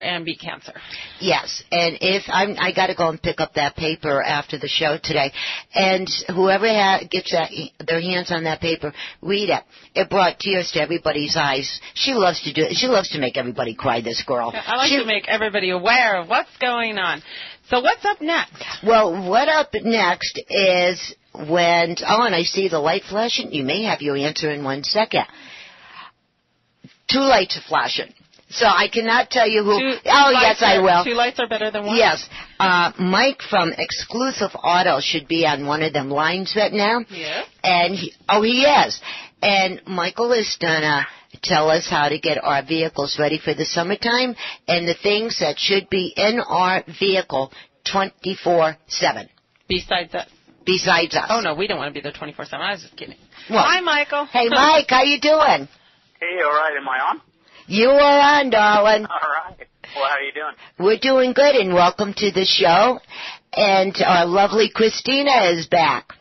and beat cancer. Yes, and if I got to go and pick up that paper after the show today, and whoever gets their hands on that paper, read it. It brought tears to everybody's eyes. She loves to do it. She loves to make everybody cry, this girl. I like to make everybody aware of what's going on. So what's up next? Well, what up next is when, and I see the light flashing. You may have your answer in 1 second. 2 lights are flashing. So I cannot tell you who. Yes, I will. 2 lights are better than 1? Yes. Mike from Exclusive Auto should be on one of them lines right now. Yes. And he is. And Michael is going to tell us how to get our vehicles ready for the summertime and the things that should be in our vehicle 24/7. Besides us. Besides us. Oh, no, we don't want to be there 24/7. I was just kidding. Well, hi, Michael. Hey, Mike, how you doing? Hey, all right. Am I on? You are on, darling. All right. Well, how are you doing? We're doing good, and welcome to the show. And our lovely Christina is back.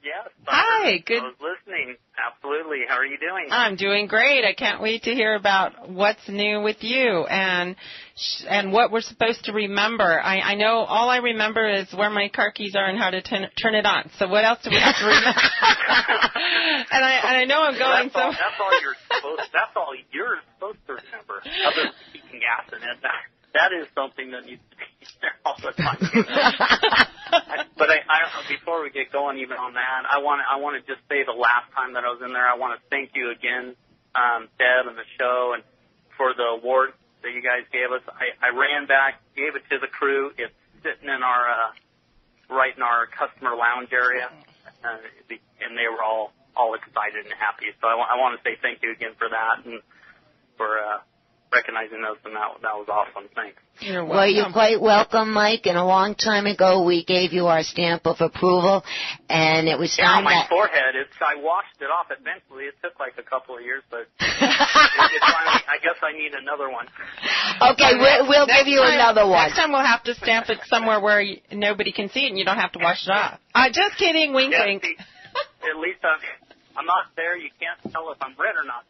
Yes. Hi. Good. I was listening. Absolutely. How are you doing? I'm doing great. I can't wait to hear about what's new with you and what we're supposed to remember. I know all I remember is where my car keys are and how to turn it on. So what else do we have to remember? and I know I'm going. That's all you're supposed to remember. Other than keeping gas in it. That is something that needs to be there all the time. But before we get going even on that, I want to just say the last time that I was in there, I want to thank you again, Deb and the show, and for the award that you guys gave us. I ran back, gave it to the crew. It's sitting in our right in our customer lounge area, and they were all excited and happy. So I want to say thank you again for that and for recognizing us, and that was awesome. Thanks. You're welcome. Well, you're quite welcome, Mike. And a long time ago, we gave you our stamp of approval, and it was on my forehead. I washed it off eventually. It took like a couple of years, but finally, I guess I need another one. Okay, we'll give you another one. Next time we'll have to stamp it somewhere where nobody can see it, and you don't have to wash it off. Just kidding. Wink, wink. See, at least I'm not there. You can't tell if I'm red or not.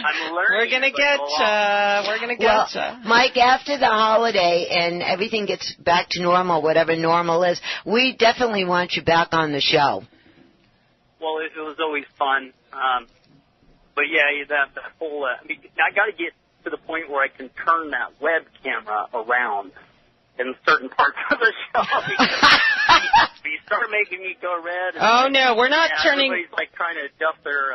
I'm learning. We're gonna get you. We're gonna get you. Mike, after the holiday and everything gets back to normal, whatever normal is, we definitely want you back on the show. Well, it was always fun. But yeah, that whole. I got to get to the point where I can turn that web camera around in certain parts of the show. You start making me go red. Oh, no, we're not turning. Everybody's like trying to duff their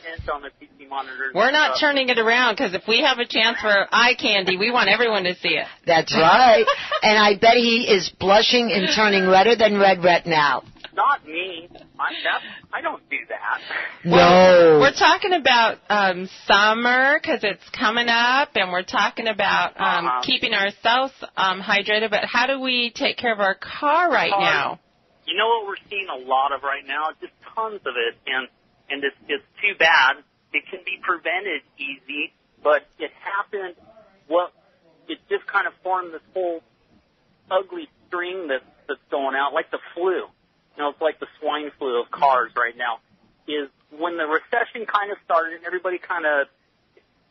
hands on the PC monitors. We're not turning it around, because if we have a chance for eye candy, we want everyone to see it. That's right. And I bet he is blushing and turning redder than red right now. Not me. I don't do that. No. Well, we're talking about summer because it's coming up, and we're talking about keeping ourselves hydrated. But how do we take care of our car right now? You know what we're seeing a lot of right now? Just tons of it, and it's too bad. It can be prevented easy, but it happened. Well, it just kind of formed this whole ugly string that's going out, like the flu. You know, it's like the swine flu of cars right now. Is when the recession kind of started and everybody kind of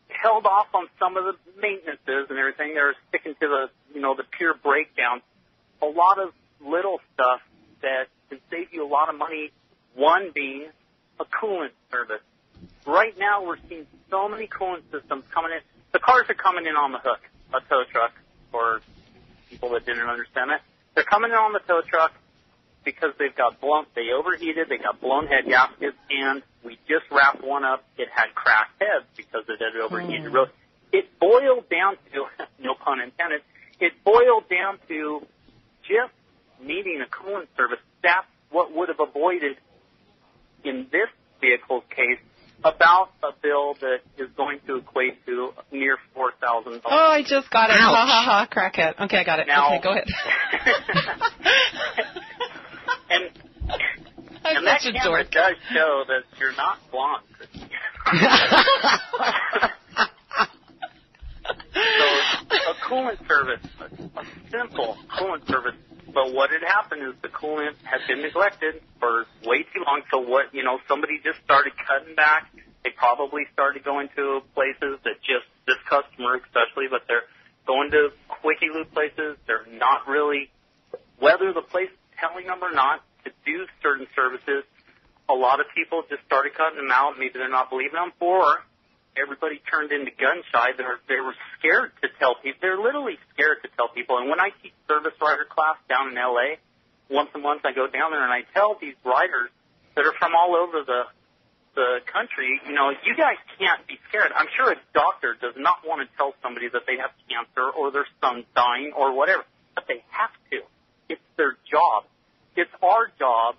held off on some of the maintenances and everything. They're sticking to the pure breakdown. A lot of little stuff that can save you a lot of money, one being a coolant service. Right now we're seeing so many coolant systems coming in. The cars are coming in on the hook, a tow truck, for people that didn't understand it. They're coming in on the tow truck because they overheated, they got blown head gaskets, and we just wrapped one up. It had cracked heads because it had overheated. It boiled down to, no pun intended, it boiled down to just needing a coolant service. That's what would have avoided, in this vehicle's case, about a bill that is going to equate to near $4,000. Oh, I just got it. Ouch. Ha, ha, ha, crackhead. Okay, I got it. Now, okay, go ahead. And that camera does show that you're not blonde. So a coolant service, a simple coolant service. But what had happened is the coolant had been neglected for way too long. So somebody just started cutting back. They probably started going to places that just customer especially, but they're going to quickie lube places. They're not really, whether the place is telling them or not to do certain services, a lot of people just started cutting them out. Maybe they're not believing them, or everybody turned into gun shy. They were scared to tell people. They're literally scared to tell people. And when I teach service rider class down in L.A., once a month I go down there and I tell these riders that are from all over the country, you know, you guys can't be scared. I'm sure a doctor does not want to tell somebody that they have cancer or their son's dying or whatever, but they have to. It's their job. It's our job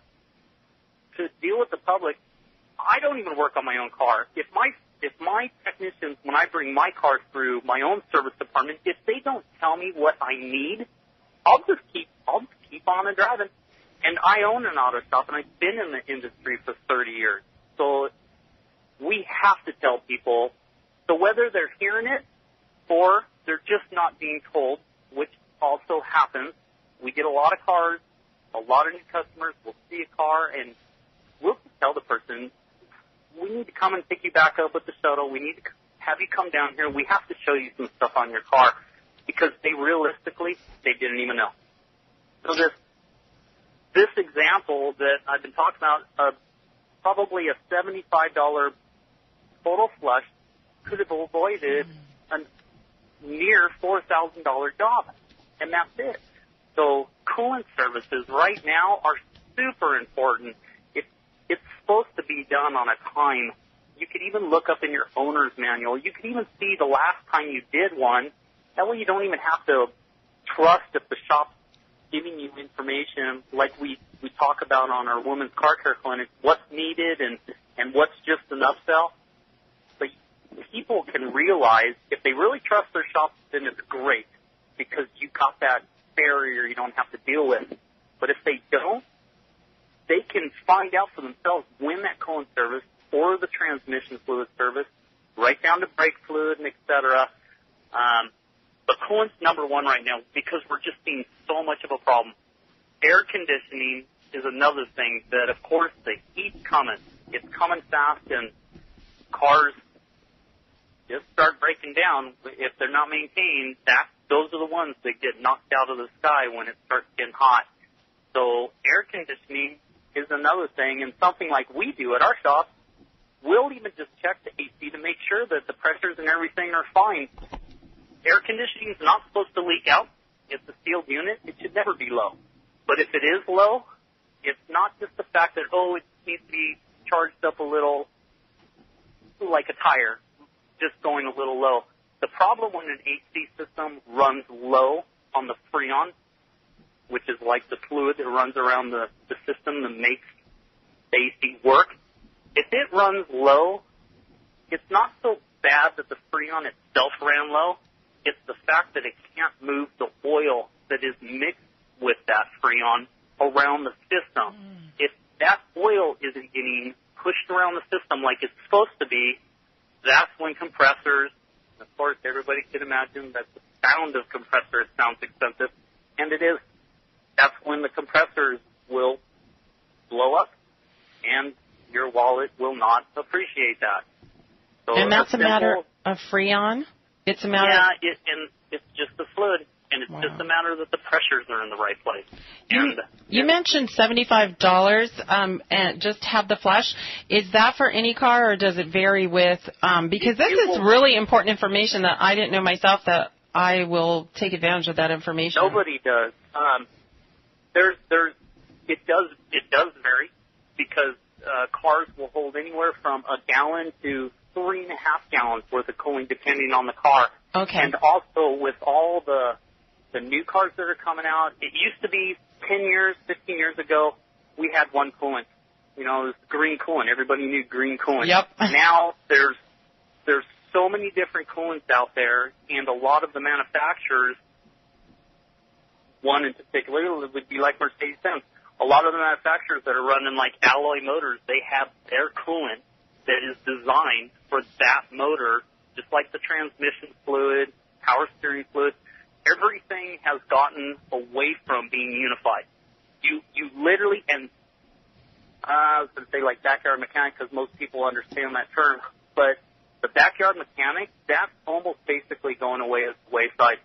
to deal with the public. I don't even work on my own car. If my technicians, when I bring my car through my own service department, if they don't tell me what I need, I'll just keep on and driving. And I own an auto shop, and I've been in the industry for 30 years. So we have to tell people. So whether they're hearing it or they're just not being told, which also happens, we get a lot of cars, a lot of new customers. We'll see a car, and we'll tell the person, we need to come and pick you back up with the shuttle. We need to have you come down here. We have to show you some stuff on your car, because they didn't even know. So this example that I've been talking about, probably a $75 total flush could have avoided a near $4,000 job, and that's it. So coolant services right now are super important. It's supposed to be done on a time. You could even look up in your owner's manual. You can even see the last time you did one. That way you don't even have to trust if the shop's giving you information like we talk about on our women's car care clinic, what's needed and what's just an upsell. But people can realize if they really trust their shop, then it's great, because you got that barrier you don't have to deal with. But if they don't, they can find out for themselves when that coolant service or the transmission fluid service, right down to brake fluid and et cetera. But coolant's number one right now, because we're just seeing so much of a problem. Air conditioning is another thing that, of course, the heat's coming. It's coming fast, and cars just start breaking down. If they're not maintained, those are the ones that get knocked out of the sky when it starts getting hot. So air conditioning is another thing, and something like we do at our shop, we'll even just check the AC to make sure that the pressures and everything are fine. Air conditioning is not supposed to leak out. It's a sealed unit. It should never be low. But if it is low, it's not just the fact that, it needs to be charged up a little, like a tire, just going a little low. The problem when an AC system runs low on the Freon, which is like the fluid that runs around the system that makes the AC work, if it runs low, it's not so bad that the Freon itself ran low. It's the fact that it can't move the oil that is mixed with that Freon around the system. If that oil isn't getting pushed around the system like it's supposed to be, that's when compressors, of course everybody can imagine that the sound of compressors sounds expensive, and it is. That's when the compressors will blow up, and your wallet will not appreciate that. So and that's a matter of Freon? It's a matter and it's just the fluid, and it's just a matter that the pressures are in the right place. You mentioned $75 and just have the flush. Is that for any car, or does it vary with, because this is really important information that I didn't know myself, that I will take advantage of that information. Nobody does. It does vary, because cars will hold anywhere from a gallon to 3.5 gallons worth of cooling, depending on the car. Okay. And also with all the new cars that are coming out, it used to be 10 years, 15 years ago, we had one coolant. You know, it was green coolant. Everybody knew green coolant. Yep. Now there's so many different coolants out there, and a lot of the manufacturers, one in particular would be like Mercedes-Benz. A lot of the manufacturers that are running like alloy motors, they have their coolant that is designed for that motor, just like the transmission fluid, power steering fluid. Everything has gotten away from being unified. You literally, and I was going to say like backyard mechanic, because most people understand that term, but the backyard mechanic, that's almost basically going away as the wayside.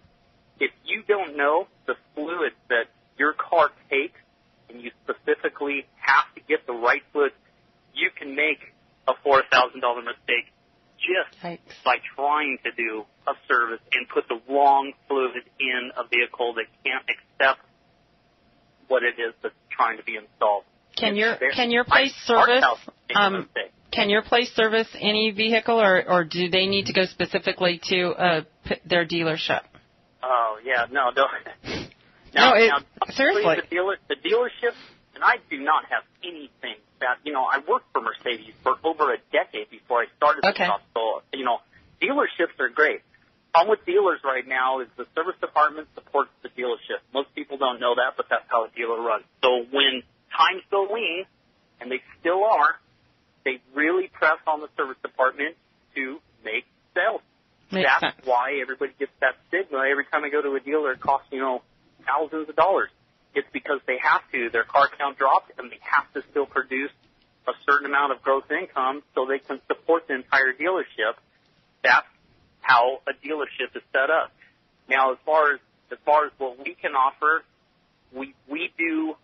If you don't know the fluid that your car takes and you specifically have to get the right fluid, you can make a $4,000 mistake just by trying to do a service and put the wrong fluid in a vehicle that can't accept what it is that's trying to be installed. Can your place service any vehicle, or do they need to go specifically to their dealership? Oh yeah, no, don't. Seriously, the dealerships, and I do not have anything that, I worked for Mercedes for over a decade before I started this stuff. So, dealerships are great. Problem with dealers right now is the service department supports the dealership. Most people don't know that, but that's how a dealer runs. So when times go lean, and they still are, they really press on the service department to make sales. That's sense. Why everybody gets that stigma. Every time I go to a dealer, it costs, thousands of dollars. It's because they have to. Their car count dropped, and they have to still produce a certain amount of gross income so they can support the entire dealership. That's how a dealership is set up. Now, as far as what we can offer, we do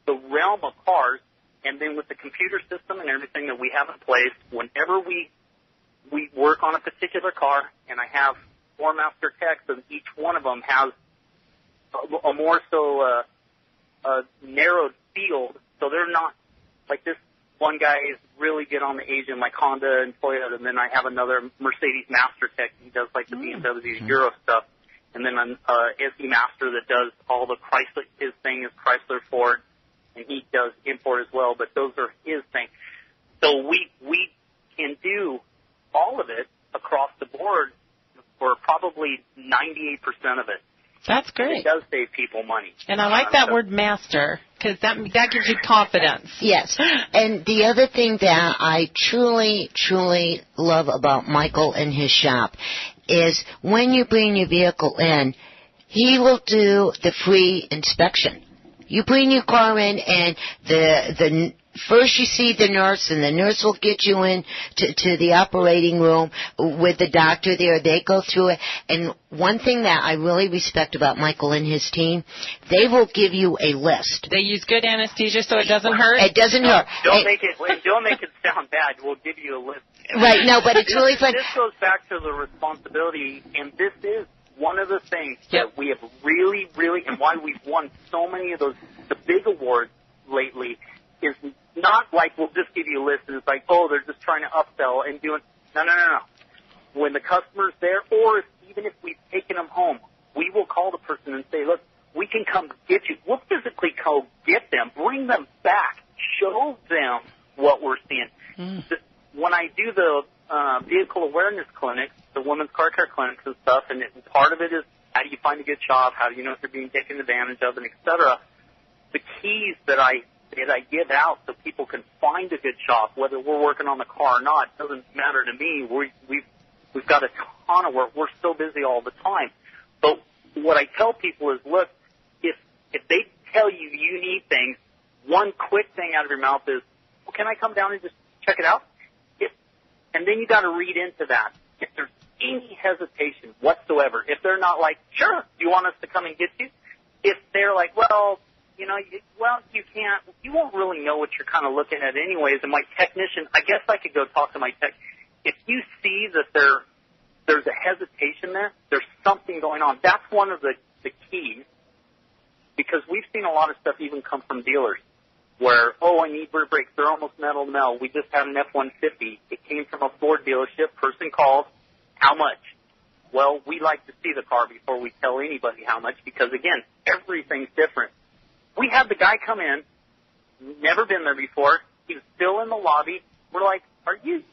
the realm of cars, and then with the computer system and everything that we have in place, whenever we work on a particular car, and I have 4 master techs, and each one of them has a more so narrowed field, so they're not like this. One guy is really good on the Asian, like Honda and Toyota, and then I have another Mercedes Master Tech. He does like the BMW Euro stuff, and then an SE Master that does all the Chrysler. His thing is Chrysler, Ford, and he does import as well. But those are his thing. So we can do all of it across the board for probably 98% of it. That's great. It does save people money. And I like that word master, because that gives you confidence. Yes. And the other thing that I truly, truly love about Michael and his shop is when you bring your vehicle in, he will do the free inspection. You bring your car in, and the first you see the nurse, and the nurse will get you in to the operating room with the doctor there. They go through it. And one thing that I really respect about Michael and his team, they will give you a list. They use good anesthesia so it doesn't hurt? It doesn't hurt. Don't make it sound bad. We'll give you a list. Right, no, but it's really fun. This goes back to the responsibility, and this is one of the things that we have really, really, and why we've won so many of the big awards lately, is not like we'll just give you a list and it's like, oh, they're just trying to upsell and doing. No. When the customer's there, or even if we've taken them home, we will call the person and say, look, we can come get you. We'll physically go get them, bring them back, show them what we're seeing. When I do the vehicle awareness clinics, the women's car care clinics and stuff, and part of it is how do you find a good shop, how do you know if they're being taken advantage of, and et cetera. The keys that I give out so people can find a good shop, whether we're working on the car or not, doesn't matter to me. We've got a ton of work. We're so busy all the time. But what I tell people is, look, if they tell you you need things, one quick thing out of your mouth is, well, can I come down and just check it out? And then you got to read into that. If there's any hesitation whatsoever, if they're not like, sure, do you want us to come and get you? If they're like, well, you can't, you won't really know what you're kind of looking at anyways. And my technician, I guess I could go talk to my tech. If you see that there's a hesitation there, there's something going on. That's one of the keys, because we've seen a lot of stuff even come from dealers where, oh, I need rear brakes. They're almost metal to metal. We just had an F-150. It came from a Ford dealership. Person called, how much? Well, we like to see the car before we tell anybody how much because, again, everything's different. We had the guy come in, never been there before. He was still in the lobby. We're like, are you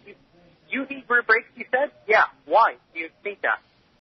need rear brakes, you said? Yeah. Why do you think that?